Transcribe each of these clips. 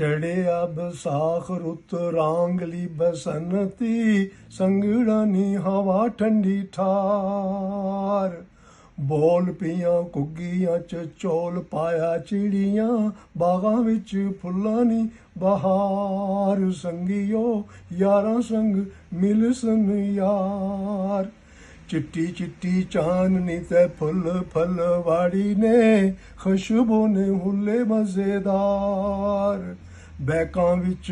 ਚੜਿਆ ਬਸਾਖ ਰੁੱਤ ਰਾਂਗਲੀ ਬਸੰਤੀ, ਸੰਗੜਾ ਨੀ ਹਵਾ ਠੰਡੀ ਠਾਰ। ਬੋਲ ਪਈਆਂ ਘੁੱਗੀਆਂ ਚ ਚੌਲ ਪਾਇਆ ਚਿੜੀਆਂ, ਬਾਗਾਂ ਵਿੱਚ ਫੁੱਲਾਂ ਨੀ ਬਹਾਰ। ਸੰਗੀਓ ਯਾਰਾਂ ਸੰਗ ਮਿਲ ਸਨ ਯਾਰ। चिट्टी चिट्टी चांदनी ते फुल फलवाड़ी ने, खुशबू ने हुले मजेदार। बैकां विच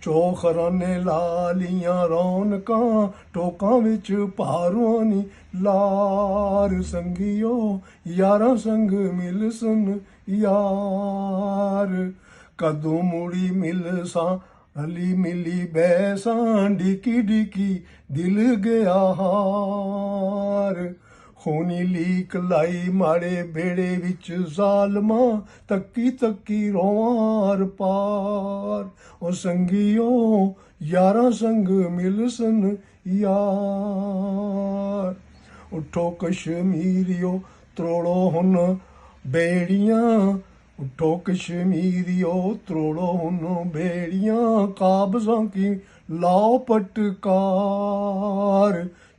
चौखराने लालियां रौनकां, टोकां विच भारुआं नी लार। संगियो यारां संग मिल सन यार। कदों मुड़ी मिलसां अली मिली बैसां, डिकी डिकी दिल गया हार। खूनी लीक लाई माड़े बेड़े विच जालमा, तक्की तक्की रोआर पार। ओ संगियो यारां संग मिल सन यार। उठो कश्मीरियो त्रोड़ो हुन बेड़ियां, उठो कश्मीरियो त्रोड़ो हुन बेड़ियां, काबज़ां की लाओ पटकार।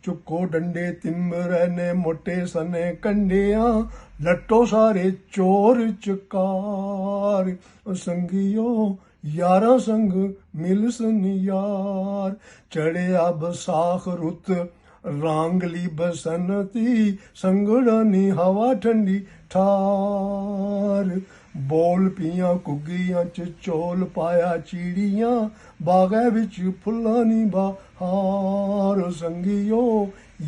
चुको डंडे तिम्बरे ने मोटे सने कंडियां, लट्टो सारे चोर चकार। संगियो यारां संग मिल सन यार। चढ़िया बसाख रुत रांगली बसंती, संगड़ा नी हवा ठंडी ठार। बोल पियां घुग्गियां च चौल पाया चिड़ियां, बागै विच फुल्लां नी बहार। संगियो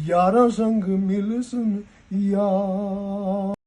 यारां संग मिल सन यार।